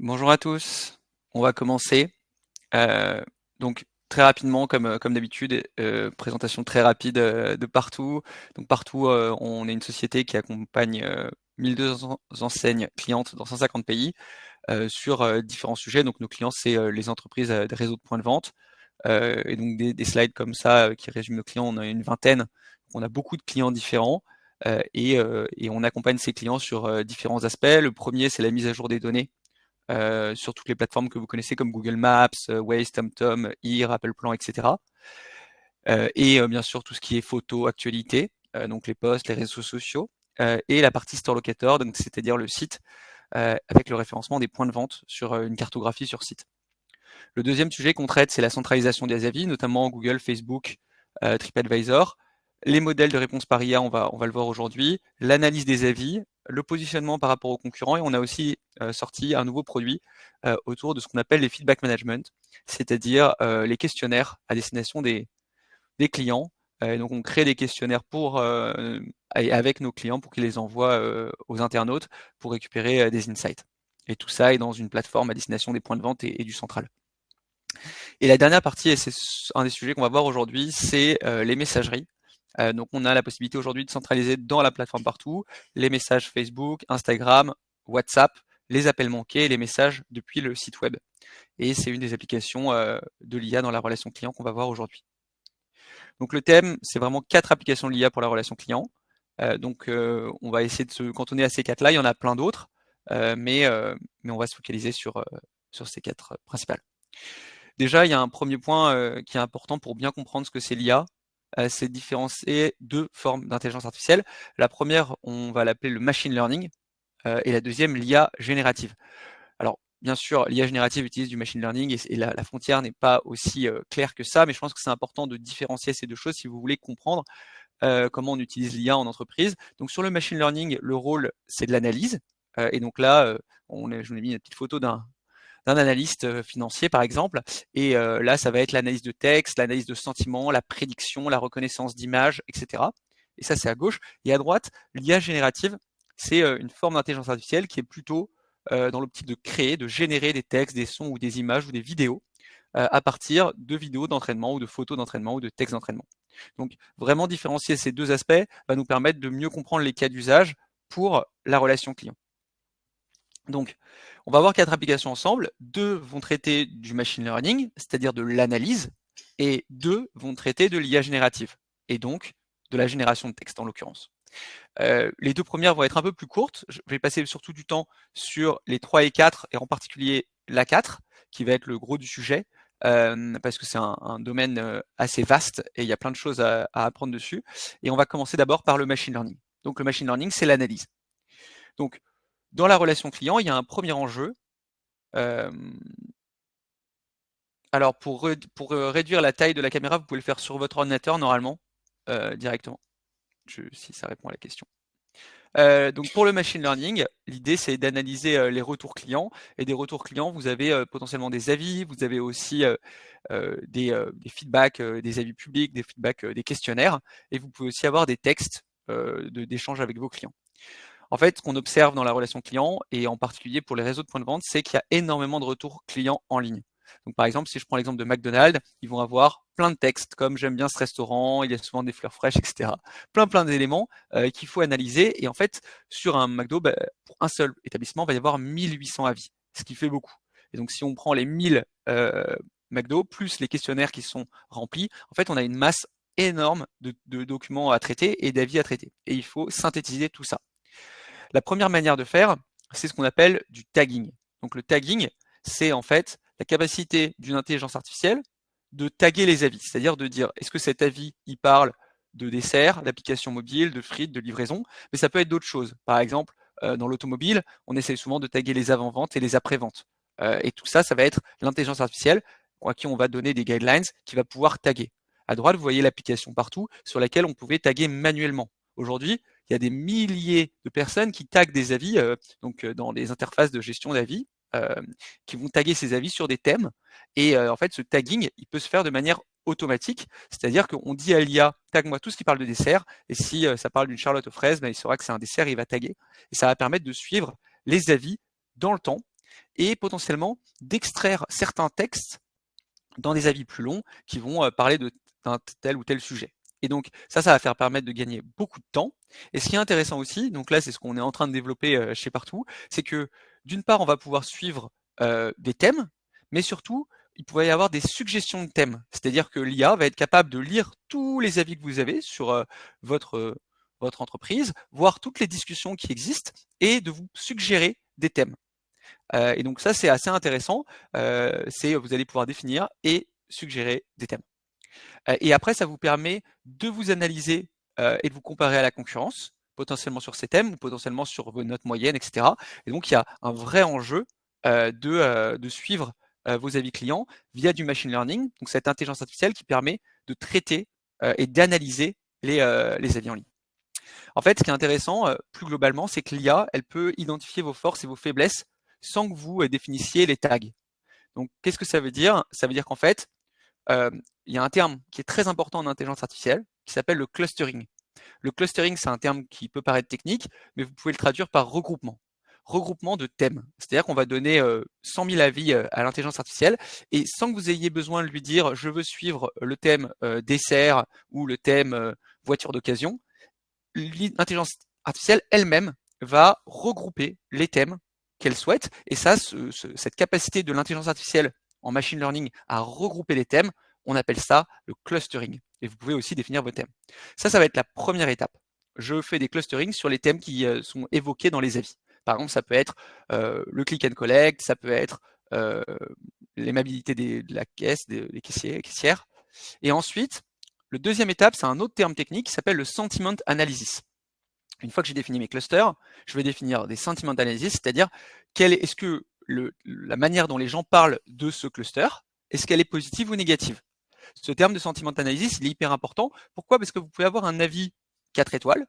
Bonjour à tous, on va commencer. Donc très rapidement, comme d'habitude, présentation très rapide de Partout. Donc Partout, on est une société qui accompagne 1200 enseignes clientes dans 150 pays sur différents sujets. Donc nos clients, c'est les entreprises des réseaux de points de vente. Et donc des slides comme ça qui résument nos clients, on a une vingtaine. On a beaucoup de clients différents et on accompagne ces clients sur différents aspects. Le premier, c'est la mise à jour des données sur toutes les plateformes que vous connaissez comme Google Maps, Waze, TomTom, Here, Apple Plan, etc. Et bien sûr tout ce qui est photo, actualité, donc les posts, les réseaux sociaux, et la partie Store Locator, donc c'est-à-dire le site avec le référencement des points de vente sur une cartographie sur site. Le deuxième sujet qu'on traite, c'est la centralisation des avis, notamment Google, Facebook, TripAdvisor. Les modèles de réponse par IA, on va le voir aujourd'hui, l'analyse des avis, le positionnement par rapport aux concurrents, et on a aussi sorti un nouveau produit autour de ce qu'on appelle les feedback management, c'est-à-dire les questionnaires à destination des clients. Donc on crée des questionnaires avec nos clients pour qu'ils les envoient aux internautes pour récupérer des insights. Et tout ça est dans une plateforme à destination des points de vente et du central. Et la dernière partie, et c'est un des sujets qu'on va voir aujourd'hui, c'est les messageries. Donc on a la possibilité aujourd'hui de centraliser dans la plateforme Partout les messages Facebook, Instagram, WhatsApp, les appels manqués et les messages depuis le site web. Et c'est une des applications de l'IA dans la relation client qu'on va voir aujourd'hui. Donc le thème, c'est vraiment 4 applications de l'IA pour la relation client. On va essayer de se cantonner à ces 4-là. Il y en a plein d'autres, mais on va se focaliser sur ces 4 principales. Déjà, il y a un premier point qui est important pour bien comprendre ce que c'est l'IA, c'est de différencier 2 formes d'intelligence artificielle. La première, on va l'appeler le machine learning, et la deuxième, l'IA générative. Alors, bien sûr, l'IA générative utilise du machine learning et la frontière n'est pas aussi claire que ça, mais je pense que c'est important de différencier ces deux choses si vous voulez comprendre comment on utilise l'IA en entreprise. Donc sur le machine learning, le rôle, c'est de l'analyse. Et donc là, je vous ai mis une petite photo d'un analyste financier, par exemple. Et là, ça va être l'analyse de texte, l'analyse de sentiments, la prédiction, la reconnaissance d'images, etc. Et ça, c'est à gauche. Et à droite, l'IA générative, c'est une forme d'intelligence artificielle qui est plutôt dans l'optique de créer, de générer des textes, des sons ou des images ou des vidéos à partir de vidéos d'entraînement ou de photos d'entraînement ou de textes d'entraînement. Donc vraiment différencier ces deux aspects va nous permettre de mieux comprendre les cas d'usage pour la relation client. Donc, on va voir 4 applications ensemble. 2 vont traiter du machine learning, c'est-à-dire de l'analyse, et 2 vont traiter de l'IA générative, et donc de la génération de texte en l'occurrence. Les 2 premières vont être un peu plus courtes. Je vais passer surtout du temps sur les 3 et 4, et en particulier la 4, qui va être le gros du sujet, parce que c'est un domaine assez vaste, et il y a plein de choses à apprendre dessus. Et on va commencer d'abord par le machine learning. Donc le machine learning, c'est l'analyse. Donc, dans la relation client, il y a un premier enjeu. Alors, pour réduire la taille de la caméra, vous pouvez le faire sur votre ordinateur normalement, directement, si ça répond à la question. Donc pour le machine learning, l'idée c'est d'analyser les retours clients. Et des retours clients, vous avez potentiellement des avis, vous avez aussi des feedbacks, des avis publics, des feedbacks, des questionnaires. Et vous pouvez aussi avoir des textes d'échange avec vos clients. En fait, ce qu'on observe dans la relation client, et en particulier pour les réseaux de points de vente, c'est qu'il y a énormément de retours clients en ligne. Donc par exemple, si je prends l'exemple de McDonald's, ils vont avoir plein de textes comme j'aime bien ce restaurant, il y a souvent des fleurs fraîches, etc. Plein d'éléments qu'il faut analyser. Et en fait, sur un McDo, pour un seul établissement, il va y avoir 1800 avis, ce qui fait beaucoup. Et donc si on prend les 1000 McDo plus les questionnaires qui sont remplis, en fait, on a une masse énorme de documents à traiter et d'avis à traiter. Et il faut synthétiser tout ça. La première manière de faire, c'est ce qu'on appelle du tagging. Donc le tagging, c'est en fait la capacité d'une intelligence artificielle de taguer les avis, c'est-à-dire de dire est-ce que cet avis, il parle de dessert, d'application mobile, de frites, de livraison, mais ça peut être d'autres choses. Par exemple, dans l'automobile, on essaie souvent de taguer les avant-ventes et les après-ventes. Et tout ça, ça va être l'intelligence artificielle à qui on va donner des guidelines qui va pouvoir taguer. À droite, vous voyez l'application Partout sur laquelle on pouvait taguer manuellement. Aujourd'hui, il y a des milliers de personnes qui taguent des avis dans les interfaces de gestion d'avis, qui vont taguer ces avis sur des thèmes. Et en fait, ce tagging, il peut se faire de manière automatique, c'est-à-dire qu'on dit à l'IA, tague-moi tout ce qui parle de dessert, et si ça parle d'une charlotte aux fraises, il saura que c'est un dessert, et il va taguer. Et ça va permettre de suivre les avis dans le temps. et potentiellement d'extraire certains textes dans des avis plus longs qui vont parler d'un tel ou tel sujet. Et donc ça va faire permettre de gagner beaucoup de temps. Et ce qui est intéressant aussi, donc là c'est ce qu'on est en train de développer chez Partout, c'est que d'une part on va pouvoir suivre des thèmes, mais surtout il pourrait y avoir des suggestions de thèmes. C'est-à-dire que l'IA va être capable de lire tous les avis que vous avez sur votre entreprise, voir toutes les discussions qui existent et de vous suggérer des thèmes. Et donc ça, c'est assez intéressant. Vous allez pouvoir définir et suggérer des thèmes. Et après, ça vous permet de vous analyser et de vous comparer à la concurrence, potentiellement sur ces thèmes ou potentiellement sur vos notes moyennes, etc. Et donc, il y a un vrai enjeu de suivre vos avis clients via du machine learning, donc cette intelligence artificielle qui permet de traiter et d'analyser les avis en ligne. En fait, ce qui est intéressant, plus globalement, c'est que l'IA, elle peut identifier vos forces et vos faiblesses sans que vous définissiez les tags. Donc, qu'est-ce que ça veut dire? Ça veut dire qu'en fait, il y a un terme qui est très important en intelligence artificielle qui s'appelle le clustering. Le clustering, c'est un terme qui peut paraître technique, mais vous pouvez le traduire par regroupement. Regroupement de thèmes. C'est-à-dire qu'on va donner 100 000 avis à l'intelligence artificielle et sans que vous ayez besoin de lui dire je veux suivre le thème dessert ou le thème voiture d'occasion, l'intelligence artificielle elle-même va regrouper les thèmes qu'elle souhaite. Et ça, cette capacité de l'intelligence artificielle en machine learning à regrouper les thèmes, on appelle ça le clustering. Et vous pouvez aussi définir vos thèmes. Ça va être la première étape. Je fais des clusterings sur les thèmes qui sont évoqués dans les avis. Par exemple, ça peut être le click and collect, ça peut être l'aimabilité de la caisse, des caissières. Et ensuite, le deuxième étape, c'est un autre terme technique qui s'appelle le sentiment analysis. Une fois que j'ai défini mes clusters, je vais définir des sentiment analysis, c'est-à-dire est-ce que la manière dont les gens parlent de ce cluster, est-ce qu'elle est positive ou négative? Ce terme de sentiment analysis, il est hyper important. Pourquoi? Parce que vous pouvez avoir un avis 4 étoiles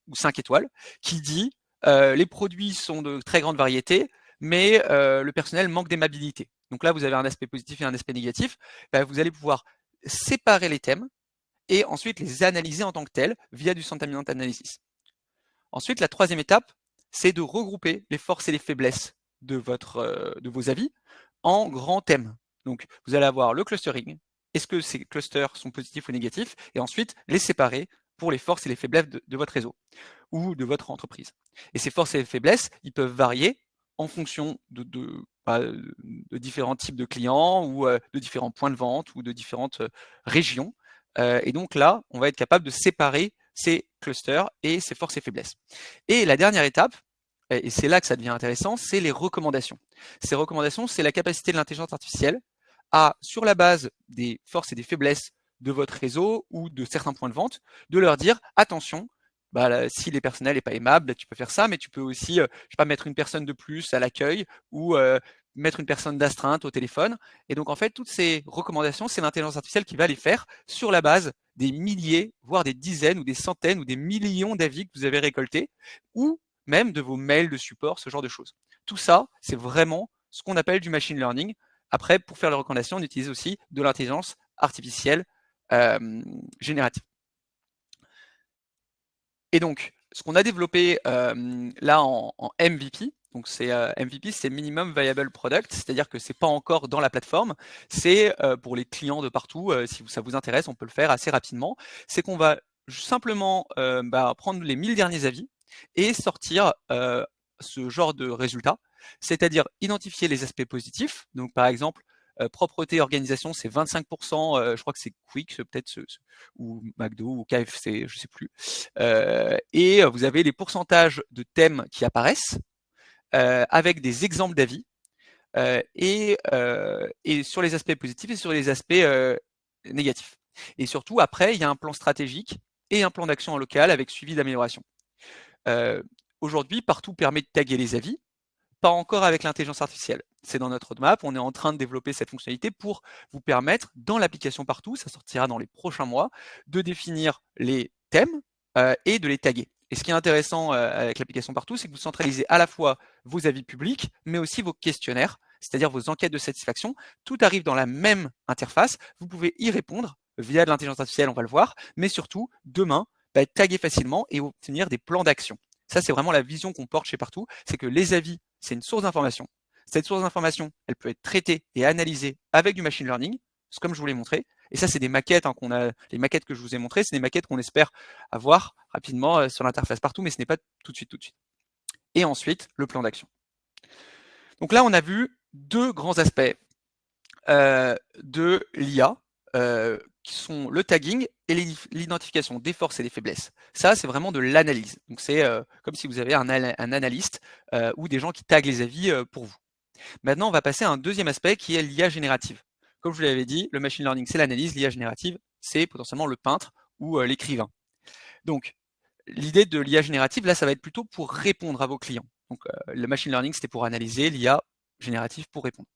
ou 5 étoiles qui dit les produits sont de très grande variété, mais le personnel manque d'aimabilité. Donc là, vous avez un aspect positif et un aspect négatif. Vous allez pouvoir séparer les thèmes et ensuite les analyser en tant que tels via du sentiment analysis. Ensuite, la troisième étape, c'est de regrouper les forces et les faiblesses de vos avis en grands thèmes. Donc, vous allez avoir le clustering. Est-ce que ces clusters sont positifs ou négatifs? Et ensuite, les séparer pour les forces et les faiblesses de votre réseau ou de votre entreprise. Et ces forces et les faiblesses, ils peuvent varier en fonction de différents types de clients ou de différents points de vente ou de différentes régions. Et donc là, on va être capable de séparer ces clusters et ces forces et faiblesses. Et la dernière étape, et c'est là que ça devient intéressant, c'est les recommandations. Ces recommandations, c'est la capacité de l'intelligence artificielle à, sur la base des forces et des faiblesses de votre réseau ou de certains points de vente, de leur dire attention, si les personnels n'est pas aimable, tu peux faire ça, mais tu peux aussi, je sais pas, mettre une personne de plus à l'accueil ou mettre une personne d'astreinte au téléphone. Et donc en fait, toutes ces recommandations, c'est l'intelligence artificielle qui va les faire sur la base des milliers, voire des dizaines ou des centaines ou des millions d'avis que vous avez récoltés, ou même de vos mails de support, ce genre de choses. Tout ça, c'est vraiment ce qu'on appelle du machine learning. Après, pour faire les recommandations, on utilise aussi de l'intelligence artificielle générative. Et donc, ce qu'on a développé là en MVP, donc c'est MVP, c'est Minimum Viable Product, c'est-à-dire que c'est pas encore dans la plateforme, c'est pour les clients de partout, si ça vous intéresse, on peut le faire assez rapidement, c'est qu'on va simplement prendre les 1000 derniers avis et sortir ce genre de résultats, c'est-à-dire identifier les aspects positifs, donc par exemple, propreté, organisation, c'est 25%, je crois que c'est Quick, peut-être, ou McDo, ou KFC, je sais plus. Et vous avez les pourcentages de thèmes qui apparaissent, avec des exemples d'avis, et sur les aspects positifs et sur les aspects négatifs. Et surtout, après, il y a un plan stratégique et un plan d'action en local avec suivi d'amélioration. Aujourd'hui, Partout permet de taguer les avis, pas encore avec l'intelligence artificielle. C'est dans notre roadmap, on est en train de développer cette fonctionnalité pour vous permettre, dans l'application Partout, ça sortira dans les prochains mois, de définir les thèmes et de les taguer. Et ce qui est intéressant avec l'application Partout, c'est que vous centralisez à la fois vos avis publics, mais aussi vos questionnaires, c'est-à-dire vos enquêtes de satisfaction. Tout arrive dans la même interface, vous pouvez y répondre via de l'intelligence artificielle, on va le voir, mais surtout, demain, taguer facilement et obtenir des plans d'action. Ça, c'est vraiment la vision qu'on porte chez Partout, c'est que les avis, c'est une source d'information. Cette source d'information, elle peut être traitée et analysée avec du machine learning, comme je vous l'ai montré. Et ça, c'est des maquettes les maquettes que je vous ai montrées, c'est des maquettes qu'on espère avoir rapidement sur l'interface partout, mais ce n'est pas tout de suite. Et ensuite, le plan d'action. Donc là, on a vu deux grands aspects de l'IA, qui sont le tagging et l'identification des forces et des faiblesses. Ça, c'est vraiment de l'analyse. Donc c'est comme si vous avez un analyste ou des gens qui taguent les avis pour vous. Maintenant, on va passer à un deuxième aspect qui est l'IA générative. Comme je vous l'avais dit, le machine learning, c'est l'analyse, l'IA générative, c'est potentiellement le peintre ou l'écrivain. Donc, l'idée de l'IA générative, là, ça va être plutôt pour répondre à vos clients. Donc, le machine learning, c'était pour analyser, l'IA générative pour répondre.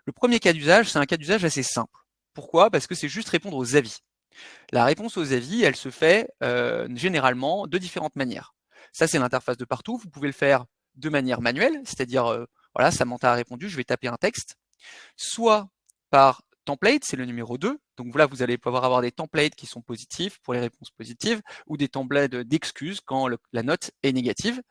Le premier cas d'usage, c'est un cas d'usage assez simple. Pourquoi? Parce que c'est juste répondre aux avis. La réponse aux avis, elle se fait généralement de différentes manières. Ça, c'est l'interface de partout. Vous pouvez le faire de manière manuelle, c'est-à-dire, voilà, Samantha a répondu, je vais taper un texte. Soit par template, c'est le numéro 2. Donc là, vous allez pouvoir avoir des templates qui sont positifs pour les réponses positives ou des templates d'excuses quand la note est négative.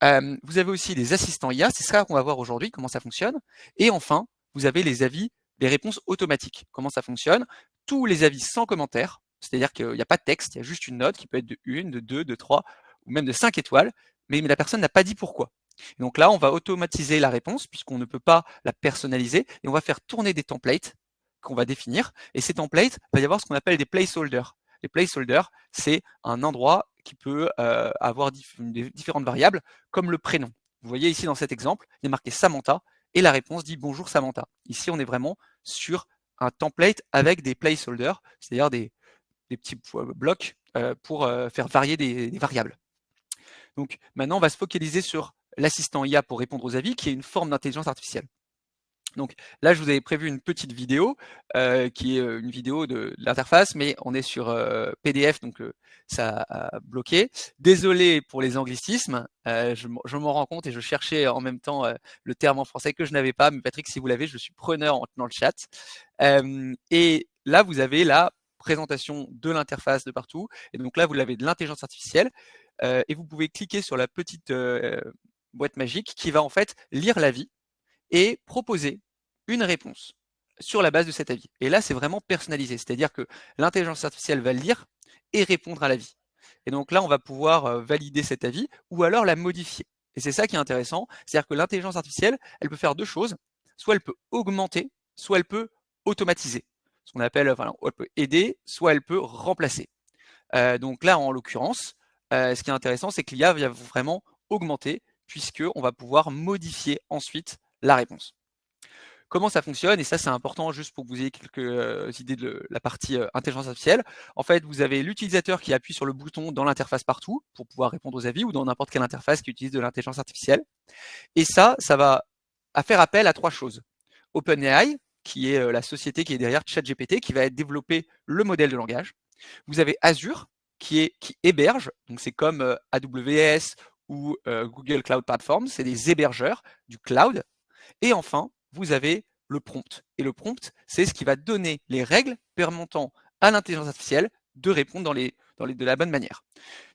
Vous avez aussi des assistants IA, c'est ça qu'on va voir aujourd'hui, comment ça fonctionne. Et enfin, vous avez les avis, les réponses automatiques. Comment ça fonctionne? Tous les avis sans commentaire, c'est-à-dire qu'il n'y a pas de texte, il y a juste une note qui peut être de 1, de 2, de 3 ou même de 5 étoiles, mais la personne n'a pas dit pourquoi. Et donc là, on va automatiser la réponse puisqu'on ne peut pas la personnaliser et on va faire tourner des templates qu'on va définir. Et ces templates, il va y avoir ce qu'on appelle des placeholders. Les placeholders, c'est un endroit qui peut avoir différentes variables, comme le prénom. Vous voyez ici dans cet exemple, il est marqué Samantha et la réponse dit bonjour Samantha. Ici, on est vraiment sur un template avec des placeholders, c'est-à-dire des petits blocs pour faire varier des variables. Donc maintenant, on va se focaliser sur l'assistant IA pour répondre aux avis, qui est une forme d'intelligence artificielle. Donc là, je vous avais prévu une petite vidéo qui est une vidéo de l'interface, mais on est sur PDF, donc ça a bloqué. Désolé pour les anglicismes, je m'en rends compte et je cherchais en même temps le terme en français que je n'avais pas, mais Patrick, si vous l'avez, je suis preneur en tenant le chat. Et là, vous avez la présentation de l'interface de partout, et donc là, vous l'avez de l'intelligence artificielle, et vous pouvez cliquer sur la petite boîte magique qui va en fait lire l'avis et proposer une réponse sur la base de cet avis. Et là, c'est vraiment personnalisé, c'est-à-dire que l'intelligence artificielle va lire et répondre à l'avis. Et donc là, on va pouvoir valider cet avis ou alors la modifier. Et c'est ça qui est intéressant, c'est-à-dire que l'intelligence artificielle, elle peut faire deux choses. Soit elle peut augmenter, soit elle peut automatiser. Ce qu'on appelle, enfin, elle peut aider, soit elle peut remplacer. Donc là, en l'occurrence, ce qui est intéressant, c'est que l'IA va vraiment augmenter, puisqu'on va pouvoir modifier ensuite la réponse. Comment ça fonctionne? Et ça, c'est important juste pour que vous ayez quelques idées de la partie intelligence artificielle. En fait, vous avez l'utilisateur qui appuie sur le bouton dans l'interface partout pour pouvoir répondre aux avis ou dans n'importe quelle interface qui utilise de l'intelligence artificielle. Et ça va faire appel à trois choses. OpenAI, qui est la société qui est derrière ChatGPT, qui va développer le modèle de langage. Vous avez Azure, qui héberge, donc c'est comme AWS ou Google Cloud Platform, c'est des hébergeurs du cloud. Et enfin, vous avez le prompt. Et le prompt, c'est ce qui va donner les règles permettant à l'intelligence artificielle de répondre de la bonne manière.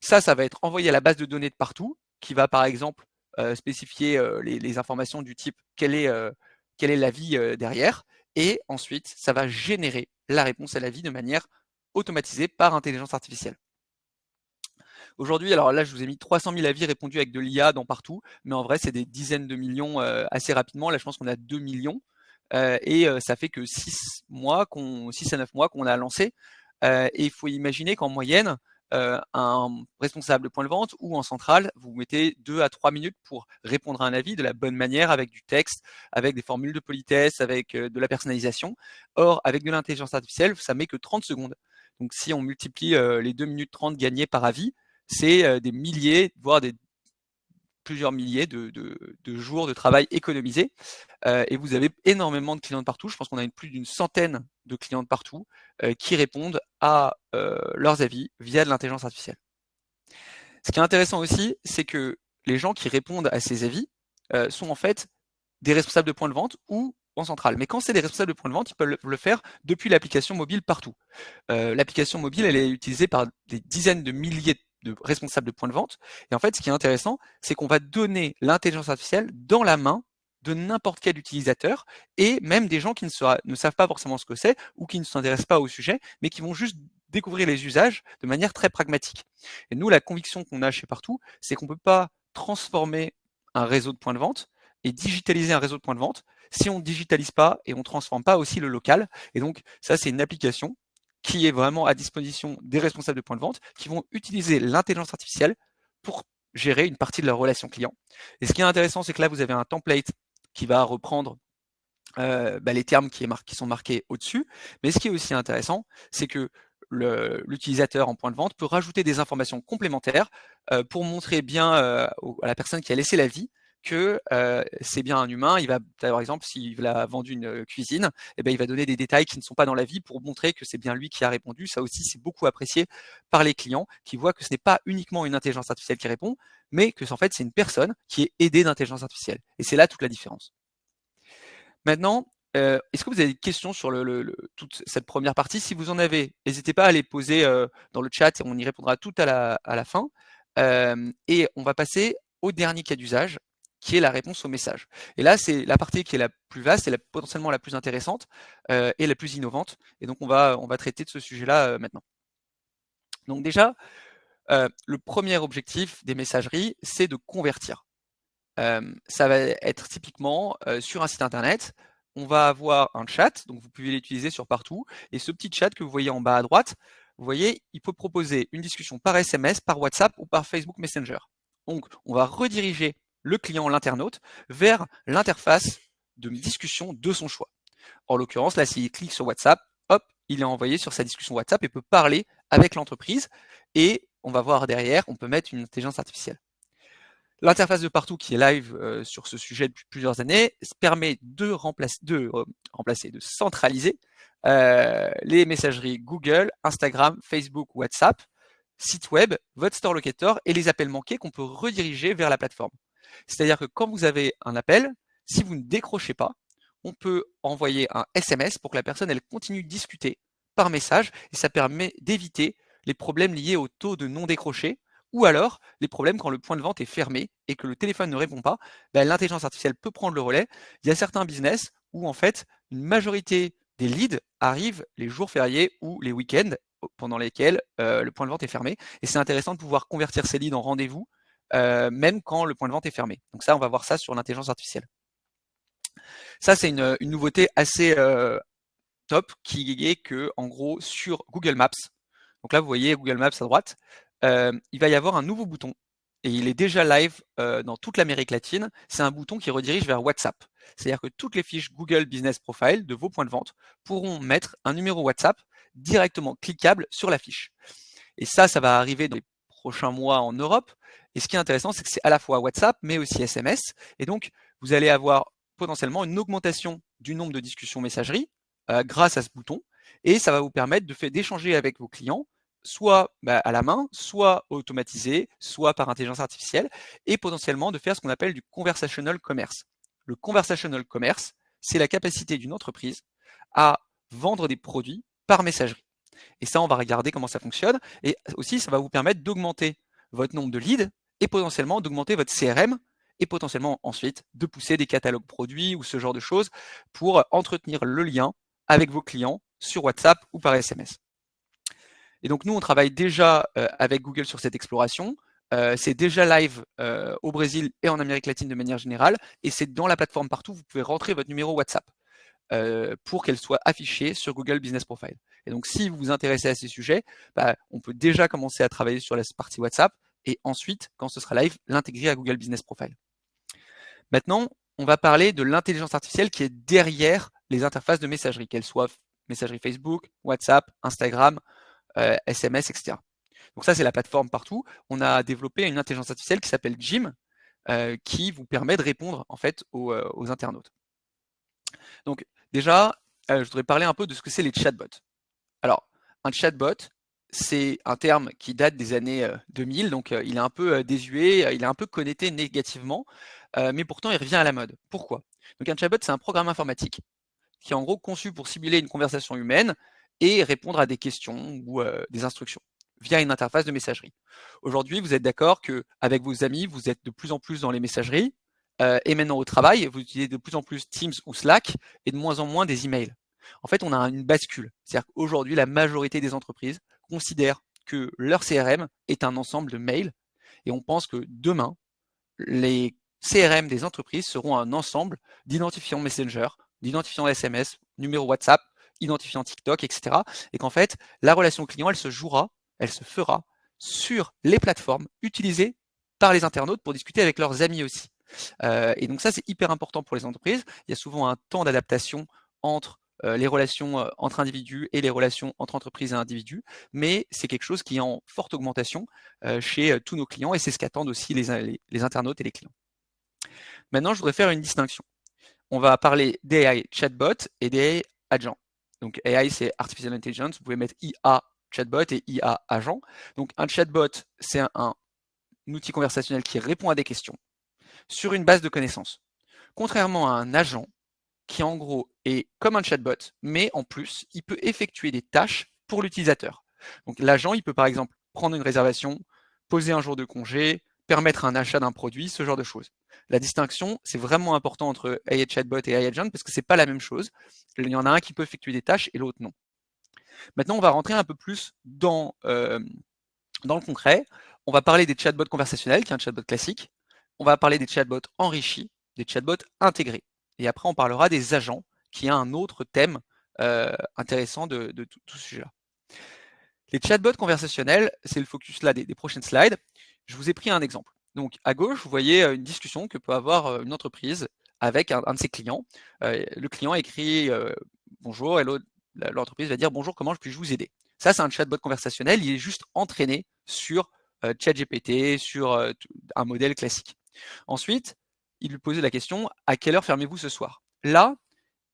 Ça va être envoyé à la base de données de partout, qui va par exemple spécifier les informations du type quelle est l'avis derrière, et ensuite, ça va générer la réponse à l'avis de manière automatisée par intelligence artificielle. Aujourd'hui, alors là, je vous ai mis 300 000 avis répondus avec de l'IA dans partout, mais en vrai, c'est des dizaines de millions assez rapidement. Là, je pense qu'on a 2 millions. Et ça fait que 6 à 9 mois qu'on a lancé. Et il faut imaginer qu'en moyenne, un responsable de point de vente ou en centrale, vous mettez 2 à 3 minutes pour répondre à un avis de la bonne manière, avec du texte, avec des formules de politesse, avec de la personnalisation. Or, avec de l'intelligence artificielle, ça met que 30 secondes. Donc si on multiplie les 2 minutes 30 gagnées par avis, c'est des milliers, voire plusieurs milliers de jours de travail économisés. Et vous avez énormément de clients de partout. Je pense qu'on a plus d'une centaine de clients de partout qui répondent à leurs avis via de l'intelligence artificielle. Ce qui est intéressant aussi, c'est que les gens qui répondent à ces avis sont en fait des responsables de points de vente ou en centrale. Mais quand c'est des responsables de points de vente, ils peuvent le faire depuis l'application mobile partout. L'application mobile, elle est utilisée par des dizaines de milliers de responsables de points de vente. Et en fait, ce qui est intéressant, c'est qu'on va donner l'intelligence artificielle dans la main de n'importe quel utilisateur et même des gens qui ne savent pas forcément ce que c'est ou qui ne s'intéressent pas au sujet, mais qui vont juste découvrir les usages de manière très pragmatique. Et nous, la conviction qu'on a chez Partout, c'est qu'on ne peut pas transformer un réseau de points de vente et digitaliser un réseau de points de vente si on ne digitalise pas et on ne transforme pas aussi le local. Et donc, ça, c'est une application qui est vraiment à disposition des responsables de points de vente qui vont utiliser l'intelligence artificielle pour gérer une partie de leur relation client. Et ce qui est intéressant, c'est que là, vous avez un template qui va reprendre les termes qui sont marqués au-dessus. Mais ce qui est aussi intéressant, c'est que l'utilisateur en point de vente peut rajouter des informations complémentaires pour montrer bien à la personne qui a laissé l'avis que c'est bien un humain. Il va, par exemple, s'il a vendu une cuisine, eh ben, il va donner des détails qui ne sont pas dans l'avis pour montrer que c'est bien lui qui a répondu. Ça aussi, c'est beaucoup apprécié par les clients qui voient que ce n'est pas uniquement une intelligence artificielle qui répond, mais que en fait, c'est une personne qui est aidée d'intelligence artificielle. Et c'est là toute la différence. Maintenant, est-ce que vous avez des questions sur toute cette première partie? Si vous en avez, n'hésitez pas à les poser dans le chat et on y répondra tout à la fin. Et on va passer au dernier cas d'usage, qui est la réponse au message. Et là, c'est la partie qui est la plus vaste et potentiellement la plus intéressante et la plus innovante. Et donc, on va traiter de ce sujet-là maintenant. Donc déjà, le premier objectif des messageries, c'est de convertir. Ça va être typiquement sur un site internet, on va avoir un chat, donc vous pouvez l'utiliser sur Partout, et ce petit chat que vous voyez en bas à droite, vous voyez, il peut proposer une discussion par SMS, par WhatsApp ou par Facebook Messenger. Donc, on va rediriger le client, l'internaute, vers l'interface de discussion de son choix. En l'occurrence, là, s'il clique sur WhatsApp, hop, il est envoyé sur sa discussion WhatsApp et peut parler avec l'entreprise, et on va voir derrière, on peut mettre une intelligence artificielle. L'interface de Partout qui est live sur ce sujet depuis plusieurs années permet de centraliser les messageries Google, Instagram, Facebook, WhatsApp, site web, votre store locator et les appels manqués qu'on peut rediriger vers la plateforme. C'est-à-dire que quand vous avez un appel, si vous ne décrochez pas, on peut envoyer un SMS pour que la personne elle continue de discuter par message et ça permet d'éviter les problèmes liés au taux de non décroché ou alors les problèmes quand le point de vente est fermé et que le téléphone ne répond pas, l'intelligence artificielle peut prendre le relais. Il y a certains business où en fait une majorité des leads arrivent les jours fériés ou les week-ends pendant lesquels le point de vente est fermé. Et c'est intéressant de pouvoir convertir ces leads en rendez-vous, même quand le point de vente est fermé. Donc ça, on va voir ça sur l'intelligence artificielle. Ça, c'est une nouveauté assez top qui est que, en gros, sur Google Maps, donc là, vous voyez Google Maps à droite, il va y avoir un nouveau bouton et il est déjà live dans toute l'Amérique latine. C'est un bouton qui redirige vers WhatsApp. C'est-à-dire que toutes les fiches Google Business Profile de vos points de vente pourront mettre un numéro WhatsApp directement cliquable sur la fiche. Et ça va arriver dans les prochains mois en Europe. Et ce qui est intéressant, c'est que c'est à la fois WhatsApp, mais aussi SMS. Et donc, vous allez avoir potentiellement une augmentation du nombre de discussions messagerie grâce à ce bouton. Et ça va vous permettre d'échanger avec vos clients, soit à la main, soit automatisé, soit par intelligence artificielle, et potentiellement de faire ce qu'on appelle du conversational commerce. Le conversational commerce, c'est la capacité d'une entreprise à vendre des produits par messagerie. Et ça, on va regarder comment ça fonctionne. Et aussi, ça va vous permettre d'augmenter votre nombre de leads et potentiellement d'augmenter votre CRM et potentiellement ensuite de pousser des catalogues produits ou ce genre de choses pour entretenir le lien avec vos clients sur WhatsApp ou par SMS. Et donc nous, on travaille déjà avec Google sur cette exploration. C'est déjà live au Brésil et en Amérique latine de manière générale. Et c'est dans la plateforme Partout, vous pouvez rentrer votre numéro WhatsApp pour qu'elle soit affichée sur Google Business Profile. Et donc si vous vous intéressez à ces sujets, on peut déjà commencer à travailler sur la partie WhatsApp et ensuite, quand ce sera live, l'intégrer à Google Business Profile. Maintenant, on va parler de l'intelligence artificielle qui est derrière les interfaces de messagerie, qu'elles soient messagerie Facebook, WhatsApp, Instagram, SMS, etc. Donc ça, c'est la plateforme Partout. On a développé une intelligence artificielle qui s'appelle Jim, qui vous permet de répondre en fait aux internautes. Donc déjà, je voudrais parler un peu de ce que c'est les chatbots. Alors, un chatbot, c'est un terme qui date des années 2000, donc il est un peu désuet, il est un peu connoté négativement, mais pourtant il revient à la mode. Pourquoi? Donc un chatbot, c'est un programme informatique qui est en gros conçu pour simuler une conversation humaine et répondre à des questions ou des instructions via une interface de messagerie. Aujourd'hui, vous êtes d'accord qu'avec vos amis, vous êtes de plus en plus dans les messageries, et maintenant au travail, vous utilisez de plus en plus Teams ou Slack et de moins en moins des emails. En fait, on a une bascule. C'est-à-dire qu'aujourd'hui, la majorité des entreprises considèrent que leur CRM est un ensemble de mails et on pense que demain, les CRM des entreprises seront un ensemble d'identifiants Messenger, d'identifiants SMS, numéro WhatsApp, identifiants TikTok, etc. Et qu'en fait, la relation client, elle se jouera, elle se fera sur les plateformes utilisées par les internautes pour discuter avec leurs amis aussi. Et donc ça, c'est hyper important pour les entreprises. Il y a souvent un temps d'adaptation entre les relations entre individus et les relations entre entreprises et individus, mais c'est quelque chose qui est en forte augmentation chez tous nos clients et c'est ce qu'attendent aussi les internautes et les clients. Maintenant, je voudrais faire une distinction. On va parler d'AI chatbot et d'AI agent. Donc AI, c'est Artificial Intelligence. Vous pouvez mettre IA chatbot et IA agent. Donc un chatbot, c'est un outil conversationnel qui répond à des questions sur une base de connaissances. Contrairement à un agent qui en gros est comme un chatbot, mais en plus, il peut effectuer des tâches pour l'utilisateur. Donc l'agent, il peut par exemple prendre une réservation, poser un jour de congé, permettre un achat d'un produit, ce genre de choses. La distinction, c'est vraiment important entre AI chatbot et AI agent parce que c'est pas la même chose. Il y en a un qui peut effectuer des tâches et l'autre non. Maintenant, on va rentrer un peu plus dans le concret. On va parler des chatbots conversationnels, qui est un chatbot classique. On va parler des chatbots enrichis, des chatbots intégrés. Et après, on parlera des agents, qui est un autre thème intéressant de tout ce sujet-là. Les chatbots conversationnels, c'est le focus là des prochaines slides. Je vous ai pris un exemple. Donc à gauche, vous voyez une discussion que peut avoir une entreprise avec un de ses clients. Le client écrit bonjour et l'entreprise va dire bonjour, comment puis-je vous aider? Ça, c'est un chatbot conversationnel, il est juste entraîné sur ChatGPT, sur un modèle classique. Ensuite, il lui posait la question à quelle heure fermez-vous ce soir? Là,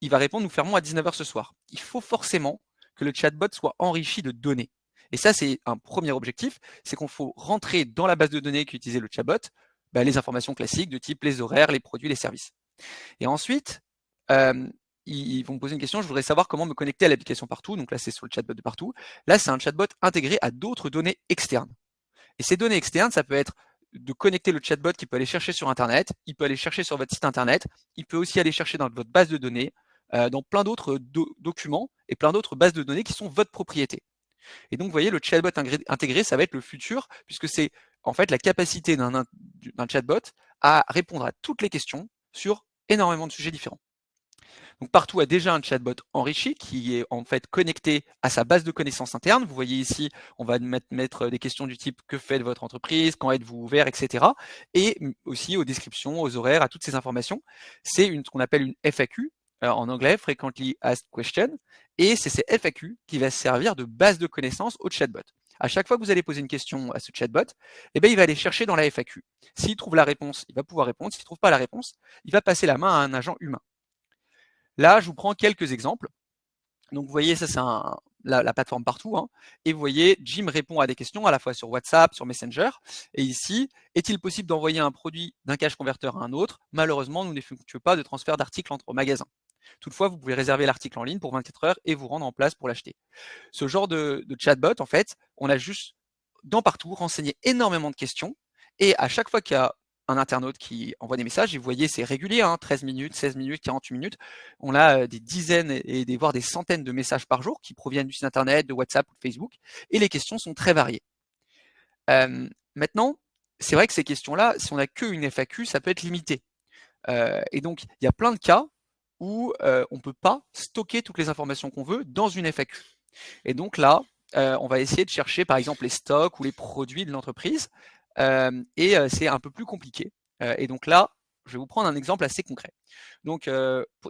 il va répondre nous fermons à 19h ce soir. Il faut forcément que le chatbot soit enrichi de données. Et ça, c'est un premier objectif, c'est qu'on faut rentrer dans la base de données qu'utilisait le chatbot, les informations classiques de type les horaires, les produits, les services. Et ensuite, ils vont me poser une question, je voudrais savoir comment me connecter à l'application Partout. Donc là, c'est sur le chatbot de Partout. Là, c'est un chatbot intégré à d'autres données externes. Et ces données externes, ça peut être de connecter le chatbot qui peut aller chercher sur Internet, il peut aller chercher sur votre site Internet, il peut aussi aller chercher dans votre base de données, dans plein d'autres documents et plein d'autres bases de données qui sont votre propriété. Et donc, vous voyez, le chatbot intégré, ça va être le futur, puisque c'est en fait la capacité d'un chatbot à répondre à toutes les questions sur énormément de sujets différents. Donc Partout a déjà un chatbot enrichi qui est en fait connecté à sa base de connaissances interne. Vous voyez ici, on va mettre des questions du type que fait votre entreprise, quand êtes-vous ouvert, etc. Et aussi aux descriptions, aux horaires, à toutes ces informations. C'est ce qu'on appelle une FAQ, en anglais, Frequently Asked Question, et c'est ces FAQ qui va servir de base de connaissances au chatbot. À chaque fois que vous allez poser une question à ce chatbot, il va aller chercher dans la FAQ. S'il trouve la réponse, il va pouvoir répondre. S'il ne trouve pas la réponse, il va passer la main à un agent humain. Là, je vous prends quelques exemples. Donc, vous voyez, ça, c'est la plateforme Partout. Hein, et vous voyez, Jim répond à des questions à la fois sur WhatsApp, sur Messenger. Et ici, est-il possible d'envoyer un produit d'un cache converteur à un autre? Malheureusement, nous n'effectuons pas de transfert d'articles entre magasins. Toutefois, vous pouvez réserver l'article en ligne pour 24 heures et vous rendre en place pour l'acheter. Ce genre de chatbot, en fait, on a juste, dans Partout, renseigné énormément de questions. Et à chaque fois qu'il y a un internaute qui envoie des messages, et vous voyez, c'est régulier, 13 minutes, 16 minutes, 48 minutes. On a des dizaines et voire des centaines de messages par jour qui proviennent du site internet, de WhatsApp ou de Facebook, et les questions sont très variées. Maintenant, c'est vrai que ces questions-là, si on n'a qu'une FAQ, ça peut être limité. Et donc, il y a plein de cas où on ne peut pas stocker toutes les informations qu'on veut dans une FAQ. Et donc là, on va essayer de chercher par exemple les stocks ou les produits de l'entreprise, et c'est un peu plus compliqué. Et donc là, je vais vous prendre un exemple assez concret. Donc,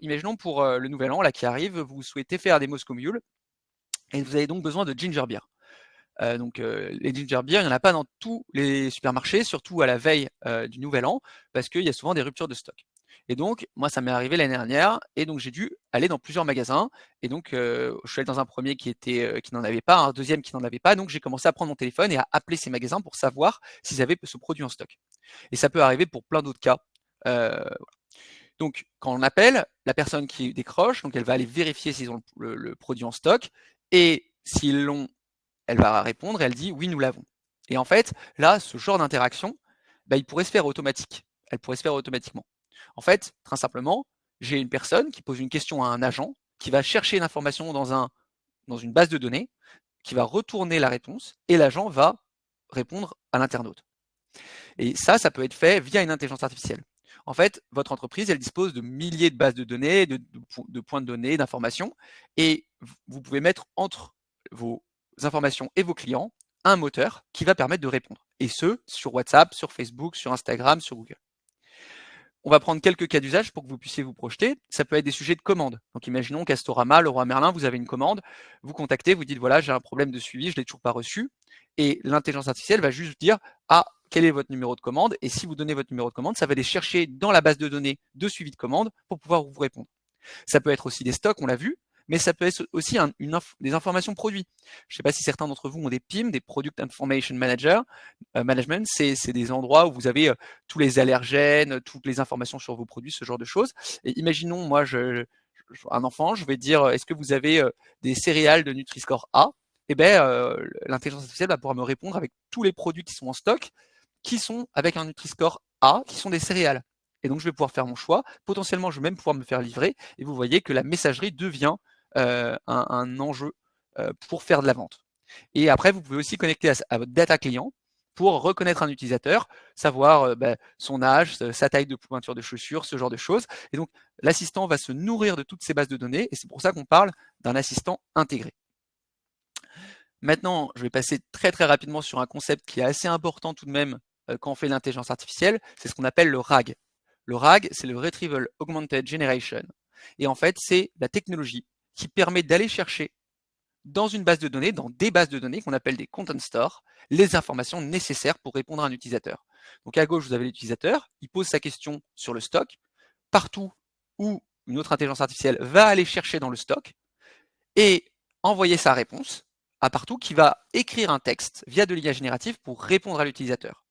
imaginons pour le nouvel an là, qui arrive, vous souhaitez faire des Moscow Mule, et vous avez donc besoin de ginger beer. Les ginger beer, il n'y en a pas dans tous les supermarchés, surtout à la veille du nouvel an, parce qu'il y a souvent des ruptures de stock. Et donc, moi, ça m'est arrivé l'année dernière, et donc j'ai dû aller dans plusieurs magasins. Et donc, je suis allé dans un premier qui n'en avait pas, un deuxième qui n'en avait pas. Donc, j'ai commencé à prendre mon téléphone et à appeler ces magasins pour savoir s'ils avaient ce produit en stock. Et ça peut arriver pour plein d'autres cas. Donc, quand on appelle, la personne qui décroche, donc elle va aller vérifier s'ils ont le produit en stock, et s'ils l'ont, elle va répondre et elle dit oui, nous l'avons. Et en fait, là, ce genre d'interaction, il pourrait se faire automatique. Elle pourrait se faire automatiquement. En fait, très simplement, j'ai une personne qui pose une question à un agent, qui va chercher une information dans une base de données, qui va retourner la réponse, et l'agent va répondre à l'internaute. Et ça peut être fait via une intelligence artificielle. En fait, votre entreprise, elle dispose de milliers de bases de données, de points de données, d'informations, et vous pouvez mettre entre vos informations et vos clients un moteur qui va permettre de répondre. Et ce, sur WhatsApp, sur Facebook, sur Instagram, sur Google. On va prendre quelques cas d'usage pour que vous puissiez vous projeter. Ça peut être des sujets de commande. Donc imaginons Castorama, Leroy Merlin, vous avez une commande, vous contactez, vous dites voilà, j'ai un problème de suivi, je ne l'ai toujours pas reçu. Et l'intelligence artificielle va juste dire ah, quel est votre numéro de commande? Et si vous donnez votre numéro de commande, ça va aller chercher dans la base de données de suivi de commande pour pouvoir vous répondre. Ça peut être aussi des stocks, on l'a vu, mais ça peut être aussi des informations produits. Je ne sais pas si certains d'entre vous ont des PIM, des Product Information Management, c'est des endroits où vous avez tous les allergènes, toutes les informations sur vos produits, ce genre de choses. Et imaginons, moi, un enfant, je vais dire, est-ce que vous avez des céréales de Nutri-Score A? Eh bien, l'intelligence artificielle va pouvoir me répondre avec tous les produits qui sont en stock, qui sont avec un Nutri-Score A, qui sont des céréales. Et donc, je vais pouvoir faire mon choix. Potentiellement, je vais même pouvoir me faire livrer. Et vous voyez que la messagerie devient un enjeu pour faire de la vente. Et après, vous pouvez aussi connecter à votre data client pour reconnaître un utilisateur, savoir son âge, sa taille de pointure de chaussures, ce genre de choses. Et donc, l'assistant va se nourrir de toutes ces bases de données. Et c'est pour ça qu'on parle d'un assistant intégré. Maintenant, je vais passer très très rapidement sur un concept qui est assez important tout de même quand on fait l'intelligence artificielle, c'est ce qu'on appelle le RAG. Le RAG, c'est le Retrieval Augmented Generation. Et en fait, c'est la technologie qui permet d'aller chercher dans une base de données, dans des bases de données qu'on appelle des content stores, les informations nécessaires pour répondre à un utilisateur. Donc à gauche, vous avez l'utilisateur, il pose sa question sur le stock, partout où une autre intelligence artificielle va aller chercher dans le stock et envoyer sa réponse à partout qui va écrire un texte via de l'IA générative pour répondre à l'utilisateur.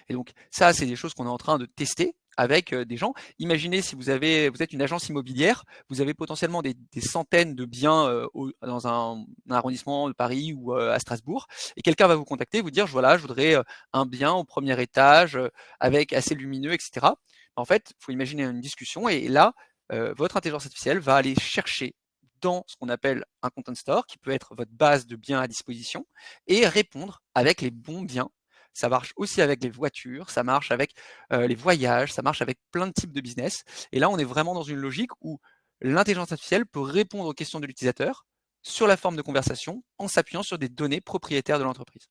Et donc ça, c'est des choses qu'on est en train de tester avec des gens. Imaginez si vous êtes une agence immobilière, vous avez potentiellement des centaines de biens dans un arrondissement de Paris ou à Strasbourg, et quelqu'un va vous contacter, vous dire voilà, je voudrais un bien au premier étage avec assez lumineux, etc. En fait, il faut imaginer une discussion, et là, votre intelligence artificielle va aller chercher dans ce qu'on appelle un content store, qui peut être votre base de biens à disposition, et répondre avec les bons biens. Ça marche aussi avec les voitures, ça marche avec les voyages, ça marche avec plein de types de business. Et là, on est vraiment dans une logique où l'intelligence artificielle peut répondre aux questions de l'utilisateur sur la forme de conversation en s'appuyant sur des données propriétaires de l'entreprise.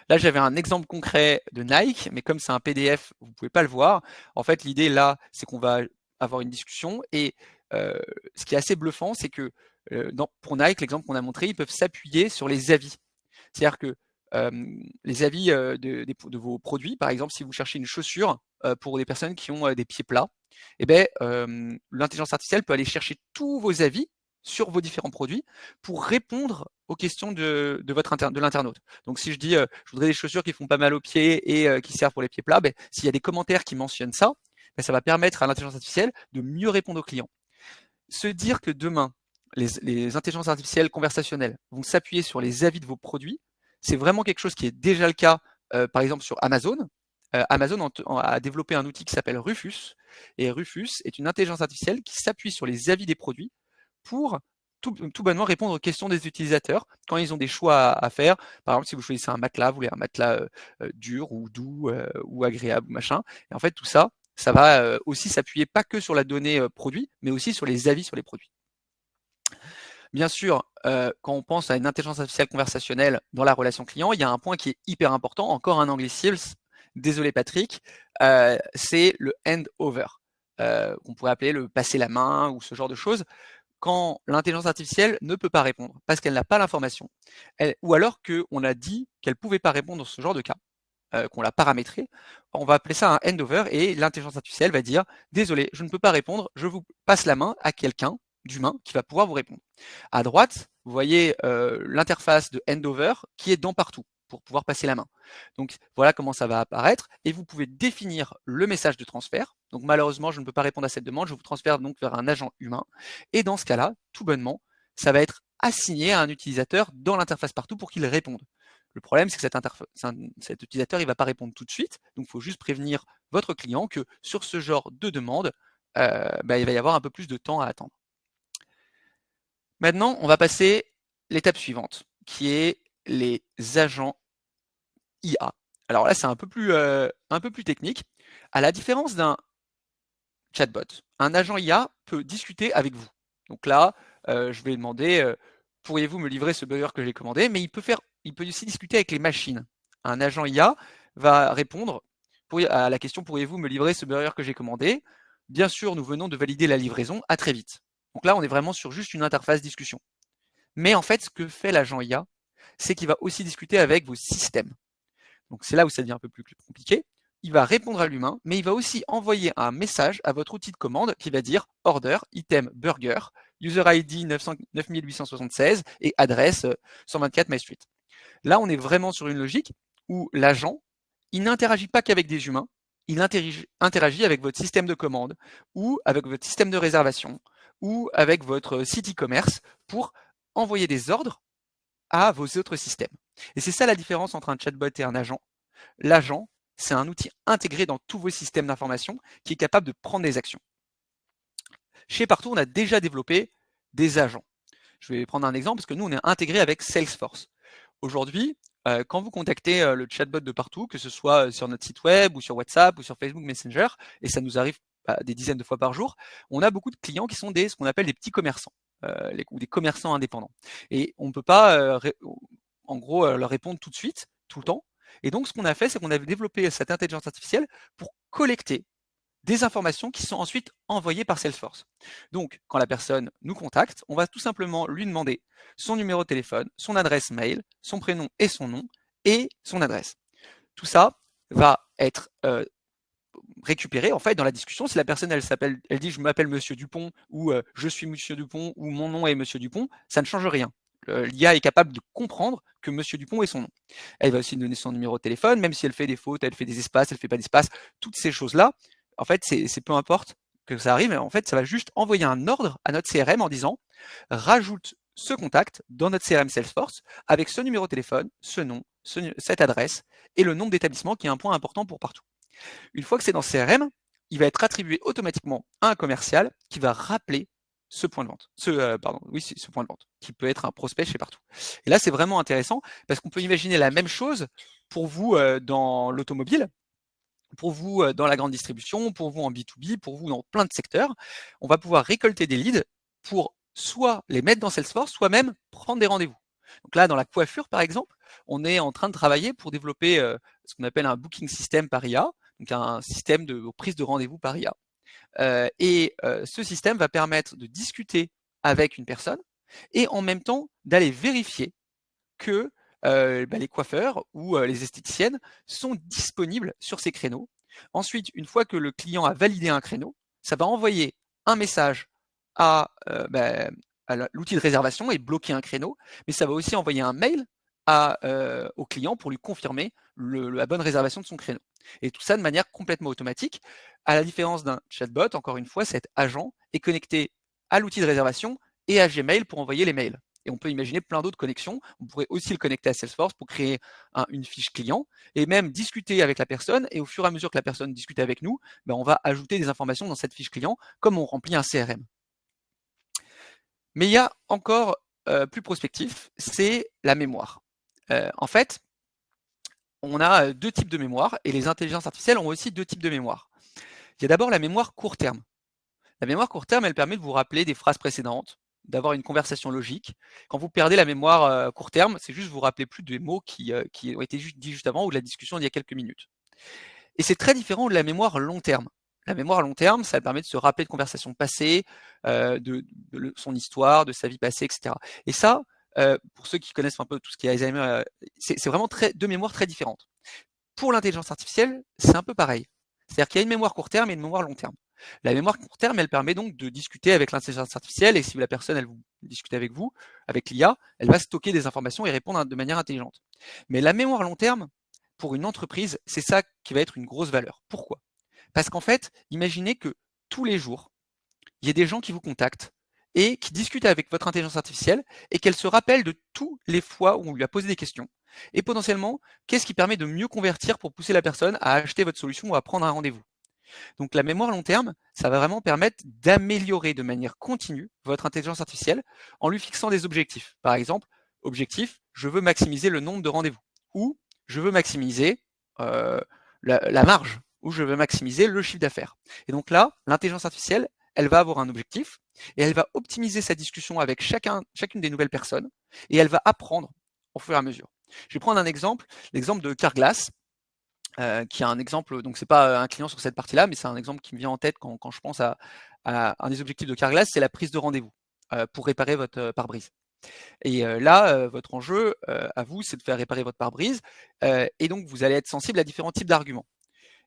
Là, j'avais un exemple concret de Nike, mais comme c'est un PDF, vous ne pouvez pas le voir. En fait, l'idée là, c'est qu'on va avoir une discussion, et ce qui est assez bluffant, c'est que pour Nike, l'exemple qu'on a montré, ils peuvent s'appuyer sur les avis. C'est-à-dire que les avis de vos produits, par exemple, si vous cherchez une chaussure pour des personnes qui ont des pieds plats, eh ben, l'intelligence artificielle peut aller chercher tous vos avis sur vos différents produits pour répondre aux questions de l'internaute. Donc si je dis je voudrais des chaussures qui font pas mal aux pieds et qui servent pour les pieds plats, ben, s'il y a des commentaires qui mentionnent ça, ben, ça va permettre à l'intelligence artificielle de mieux répondre aux clients. Se dire que demain, les intelligences artificielles conversationnelles vont s'appuyer sur les avis de vos produits, c'est vraiment quelque chose qui est déjà le cas, par exemple sur Amazon. Amazon a développé un outil qui s'appelle Rufus, et Rufus est une intelligence artificielle qui s'appuie sur les avis des produits pour tout bonnement répondre aux questions des utilisateurs quand ils ont des choix à faire. Par exemple, si vous choisissez un matelas, vous voulez un matelas dur ou doux ou agréable, machin. Et en fait, tout ça, ça va aussi s'appuyer pas que sur la donnée produit, mais aussi sur les avis sur les produits. Bien sûr, quand on pense à une intelligence artificielle conversationnelle dans la relation client, il y a un point qui est hyper important, encore un anglicisme, désolé Patrick, c'est le hand-over, qu'on pourrait appeler le passer la main ou ce genre de choses, quand l'intelligence artificielle ne peut pas répondre parce qu'elle n'a pas l'information, ou alors qu'on a dit qu'elle ne pouvait pas répondre dans ce genre de cas, qu'on l'a paramétré, on va appeler ça un handover, et l'intelligence artificielle va dire « Désolé, je ne peux pas répondre, je vous passe la main à quelqu'un d'humain qui va pouvoir vous répondre ». À droite, vous voyez l'interface de handover qui est dans partout pour pouvoir passer la main. Donc voilà comment ça va apparaître, et vous pouvez définir le message de transfert. Donc malheureusement, je ne peux pas répondre à cette demande, je vous transfère donc vers un agent humain, et dans ce cas-là, tout bonnement, ça va être assigné à un utilisateur dans l'interface partout pour qu'il réponde. Le problème, c'est que cet utilisateur, il ne va pas répondre tout de suite, donc il faut juste prévenir votre client que sur ce genre de demande, il va y avoir un peu plus de temps à attendre. Maintenant, on va passer l'étape suivante, qui est les agents IA. Alors là, c'est un peu plus technique. À la différence d'un chatbot, un agent IA peut discuter avec vous. Donc là, je vais demander, pourriez-vous me livrer ce burger que j'ai commandé? Mais il peut aussi discuter avec les machines. Un agent IA va répondre à la question pourriez-vous me livrer ce burger que j'ai commandé? Bien sûr, nous venons de valider la livraison, à très vite. Donc là, on est vraiment sur juste une interface discussion. Mais en fait, ce que fait l'agent IA, c'est qu'il va aussi discuter avec vos systèmes. Donc c'est là où ça devient un peu plus compliqué. Il va répondre à l'humain, mais il va aussi envoyer un message à votre outil de commande qui va dire order, item, burger, user ID 9876 et adresse 124 My Street. Là, on est vraiment sur une logique où l'agent, il n'interagit pas qu'avec des humains, il interagit avec votre système de commande ou avec votre système de réservation ou avec votre site e-commerce pour envoyer des ordres à vos autres systèmes. Et c'est ça la différence entre un chatbot et un agent. L'agent, c'est un outil intégré dans tous vos systèmes d'information qui est capable de prendre des actions. Chez Partout, on a déjà développé des agents. Je vais prendre un exemple parce que nous, on est intégré avec Salesforce. Aujourd'hui, quand vous contactez le chatbot de Partout, que ce soit sur notre site web ou sur WhatsApp ou sur Facebook Messenger, et ça nous arrive des dizaines de fois par jour, on a beaucoup de clients qui sont ce qu'on appelle des petits commerçants ou des commerçants indépendants. Et on ne peut pas, en gros, leur répondre tout de suite, tout le temps. Et donc, ce qu'on a fait, c'est qu'on a développé cette intelligence artificielle pour collecter des informations qui sont ensuite envoyées par Salesforce. Donc, quand la personne nous contacte, on va tout simplement lui demander son numéro de téléphone, son adresse mail, son prénom et son nom, et son adresse. Tout ça va être récupéré en fait dans la discussion. Si la personne elle dit je m'appelle Monsieur Dupont ou je suis Monsieur Dupont ou mon nom est Monsieur Dupont, ça ne change rien. L'IA est capable de comprendre que Monsieur Dupont est son nom. Elle va aussi donner son numéro de téléphone, même si elle fait des fautes, elle fait des espaces, elle fait pas d'espace, toutes ces choses-là, en fait, c'est peu importe que ça arrive, en fait, ça va juste envoyer un ordre à notre CRM en disant rajoute ce contact dans notre CRM Salesforce avec ce numéro de téléphone, ce nom, cette adresse et le nombre d'établissements qui est un point important pour Partout. Une fois que c'est dans CRM, il va être attribué automatiquement à un commercial qui va rappeler ce point de vente, ce point de vente, qui peut être un prospect chez Partout. Et là, c'est vraiment intéressant parce qu'on peut imaginer la même chose pour vous dans l'automobile, pour vous dans la grande distribution, pour vous en B2B, pour vous dans plein de secteurs. On va pouvoir récolter des leads pour soit les mettre dans Salesforce, soit même prendre des rendez-vous. Donc là, dans la coiffure, par exemple, on est en train de travailler pour développer ce qu'on appelle un booking system par IA, donc un système de prise de rendez-vous par IA. Ce système va permettre de discuter avec une personne et en même temps d'aller vérifier que les coiffeurs ou les esthéticiennes sont disponibles sur ces créneaux. Ensuite, une fois que le client a validé un créneau, ça va envoyer un message à l'outil de réservation et bloquer un créneau, mais ça va aussi envoyer un mail au client pour lui confirmer la bonne réservation de son créneau. Et tout ça de manière complètement automatique. À la différence d'un chatbot, encore une fois, cet agent est connecté à l'outil de réservation et à Gmail pour envoyer les mails. Et on peut imaginer plein d'autres connexions. On pourrait aussi le connecter à Salesforce pour créer une fiche client et même discuter avec la personne. Et au fur et à mesure que la personne discute avec nous, on va ajouter des informations dans cette fiche client comme on remplit un CRM. Mais il y a encore plus prospectif, c'est la mémoire. En fait, on a deux types de mémoire et les intelligences artificielles ont aussi deux types de mémoire. Il y a d'abord la mémoire court terme. La mémoire court terme, elle permet de vous rappeler des phrases précédentes, d'avoir une conversation logique. Quand vous perdez la mémoire court terme, c'est juste vous rappelez plus des mots qui ont été dits juste avant ou de la discussion d'il y a quelques minutes. Et c'est très différent de la mémoire long terme. La mémoire long terme, ça permet de se rappeler de conversations passées, de son histoire, de sa vie passée, etc. Et ça, pour ceux qui connaissent un peu tout ce qui est Alzheimer, c'est vraiment deux mémoires très différentes. Pour l'intelligence artificielle, c'est un peu pareil. C'est-à-dire qu'il y a une mémoire court terme et une mémoire long terme. La mémoire court terme, elle permet donc de discuter avec l'intelligence artificielle et si la personne, elle discute avec vous, avec l'IA, elle va stocker des informations et répondre de manière intelligente. Mais la mémoire long terme, pour une entreprise, c'est ça qui va être une grosse valeur. Pourquoi? Parce qu'en fait, imaginez que tous les jours, il y ait des gens qui vous contactent et qui discutent avec votre intelligence artificielle et qu'elle se rappelle de toutes les fois où on lui a posé des questions Et potentiellement, qu'est-ce qui permet de mieux convertir pour pousser la personne à acheter votre solution ou à prendre un rendez-vous. Donc la mémoire long terme, ça va vraiment permettre d'améliorer de manière continue votre intelligence artificielle en lui fixant des objectifs. Par exemple, objectif, je veux maximiser le nombre de rendez-vous, ou je veux maximiser euh, la marge, ou je veux maximiser le chiffre d'affaires. Et donc là, l'intelligence artificielle, elle va avoir un objectif et elle va optimiser sa discussion avec chacune des nouvelles personnes et elle va apprendre au fur et à mesure. Je vais prendre un exemple, l'exemple de Carglass, qui est un exemple, donc c'est pas un client sur cette partie-là, mais c'est un exemple qui me vient en tête quand je pense à un des objectifs de Carglass, c'est la prise de rendez-vous pour réparer votre pare-brise. Et là, votre enjeu à vous, c'est de faire réparer votre pare-brise, et donc vous allez être sensible à différents types d'arguments.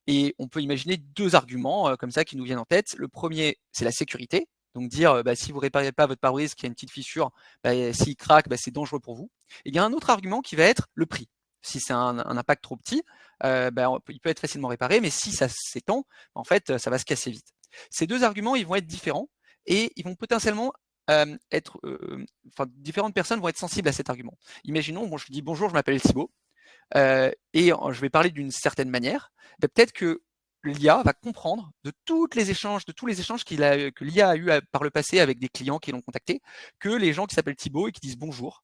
Et on peut imaginer 2 arguments comme ça qui nous viennent en tête. Le premier, c'est la sécurité. Donc dire, si vous réparez pas votre pare-brise qui a une petite fissure, s'il craque, c'est dangereux pour vous. Et il y a un autre argument qui va être le prix. Si c'est un impact trop petit, il peut être facilement réparé, mais si ça s'étend, en fait, ça va se casser vite. Ces 2 arguments, ils vont être différents et ils vont potentiellement être, différentes personnes vont être sensibles à cet argument. Imaginons, je dis bonjour, je m'appelle Thibaut. Et je vais parler d'une certaine manière, peut-être que l'IA va comprendre de tous les échanges que l'IA a eu par le passé avec des clients qui l'ont contacté, que les gens qui s'appellent Thibaut et qui disent bonjour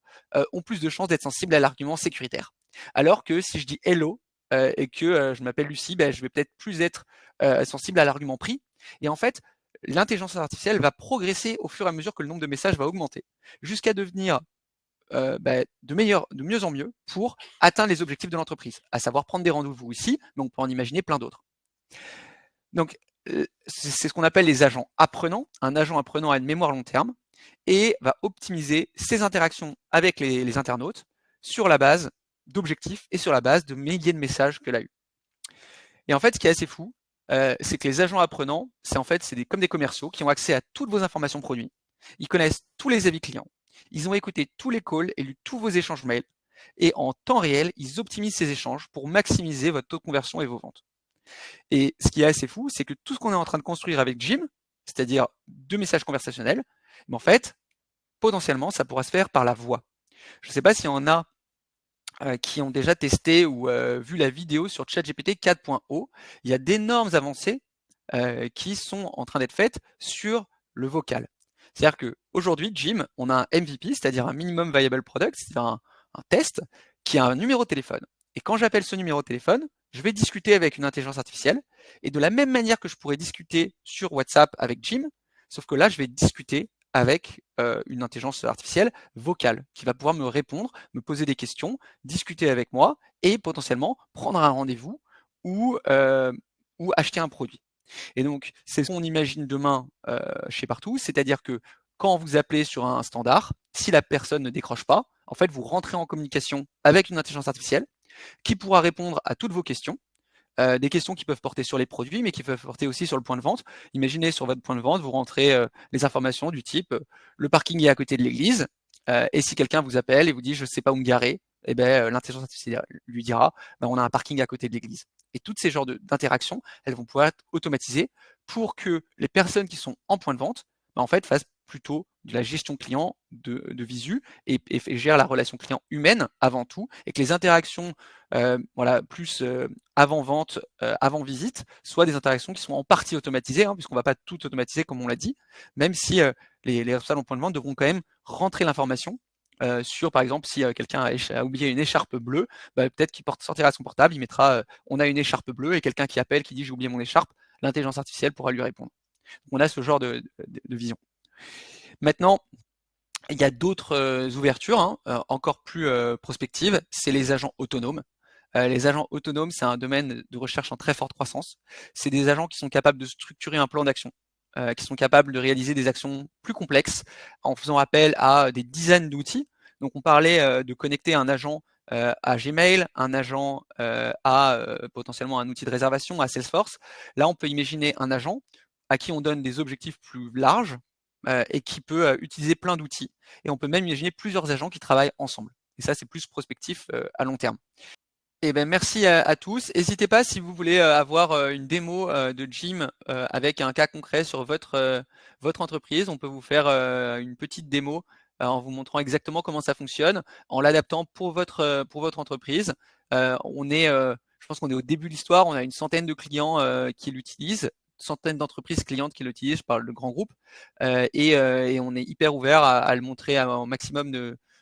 ont plus de chances d'être sensibles à l'argument sécuritaire. Alors que si je dis hello et que je m'appelle Lucie, je vais peut-être plus être sensible à l'argument prix. Et en fait, l'intelligence artificielle va progresser au fur et à mesure que le nombre de messages va augmenter, jusqu'à devenir de mieux en mieux pour atteindre les objectifs de l'entreprise, à savoir prendre des rendez-vous ici, mais on peut en imaginer plein d'autres. Donc, c'est ce qu'on appelle les agents apprenants. Un agent apprenant a une mémoire long terme et va optimiser ses interactions avec les internautes sur la base d'objectifs et sur la base de milliers de messages qu'elle a eu. Et en fait, ce qui est assez fou, c'est que les agents apprenants, c'est comme des commerciaux qui ont accès à toutes vos informations produits. Ils connaissent tous les avis clients. Ils ont écouté tous les calls et lu tous vos échanges mails. Et en temps réel, ils optimisent ces échanges pour maximiser votre taux de conversion et vos ventes. Et ce qui est assez fou, c'est que tout ce qu'on est en train de construire avec Jim, c'est-à-dire 2 messages conversationnels, en fait, potentiellement, ça pourra se faire par la voix. Je ne sais pas s'il y en a qui ont déjà testé ou vu la vidéo sur ChatGPT 4.0. Il y a d'énormes avancées qui sont en train d'être faites sur le vocal. C'est-à-dire qu'aujourd'hui, Jim, on a un MVP, c'est-à-dire un Minimum Viable Product, c'est-à-dire un test qui a un numéro de téléphone. Et quand j'appelle ce numéro de téléphone, je vais discuter avec une intelligence artificielle. Et de la même manière que je pourrais discuter sur WhatsApp avec Jim, sauf que là, je vais discuter avec une intelligence artificielle vocale qui va pouvoir me répondre, me poser des questions, discuter avec moi et potentiellement prendre un rendez-vous ou acheter un produit. Et donc, c'est ce qu'on imagine demain chez Partout, c'est-à-dire que quand vous appelez sur un standard, si la personne ne décroche pas, en fait, vous rentrez en communication avec une intelligence artificielle qui pourra répondre à toutes vos questions. Des questions qui peuvent porter sur les produits, mais qui peuvent porter aussi sur le point de vente. Imaginez sur votre point de vente, vous rentrez les informations du type le parking est à côté de l'église, et si quelqu'un vous appelle et vous dit je ne sais pas où me garer, l'intelligence artificielle lui dira on a un parking à côté de l'église. Et toutes ces genres d'interactions, elles vont pouvoir être automatisées pour que les personnes qui sont en point de vente, en fait, fassent plutôt de la gestion client de visu et gèrent la relation client humaine avant tout, et que les interactions plus avant vente, avant visite, soit des interactions qui sont en partie automatisées, puisqu'on ne va pas tout automatiser comme on l'a dit, même si les responsables en point de vente devront quand même rentrer l'information sur, par exemple, si quelqu'un a oublié une écharpe bleue, peut-être qu'il sortira son portable, il mettra on a une écharpe bleue, et quelqu'un qui appelle, qui dit j'ai oublié mon écharpe, l'intelligence artificielle pourra lui répondre. On a ce genre de vision. Maintenant, il y a d'autres ouvertures encore plus prospectives, c'est les agents autonomes. Les agents autonomes, c'est un domaine de recherche en très forte croissance. C'est des agents qui sont capables de structurer un plan d'action, qui sont capables de réaliser des actions plus complexes en faisant appel à des dizaines d'outils. Donc on parlait de connecter un agent à Gmail, un agent à potentiellement un outil de réservation, à Salesforce. Là, on peut imaginer un agent à qui on donne des objectifs plus larges et qui peut utiliser plein d'outils. Et on peut même imaginer plusieurs agents qui travaillent ensemble. Et ça, c'est plus prospectif à long terme. Et merci à tous. N'hésitez pas si vous voulez avoir une démo de Jim avec un cas concret sur votre entreprise. On peut vous faire une petite démo en vous montrant exactement comment ça fonctionne, en l'adaptant pour votre entreprise. Je pense qu'on est au début de l'histoire, on a une centaine de clients qui l'utilisent, centaines d'entreprises clientes qui l'utilisent, je parle de grands groupes, et on est hyper ouvert à le montrer à un maximum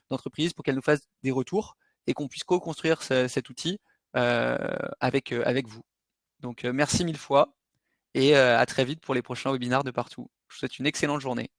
d'entreprises pour qu'elles nous fassent des retours et qu'on puisse co-construire cet outil avec vous. Donc merci mille fois et à très vite pour les prochains webinaires de partout. Je vous souhaite une excellente journée.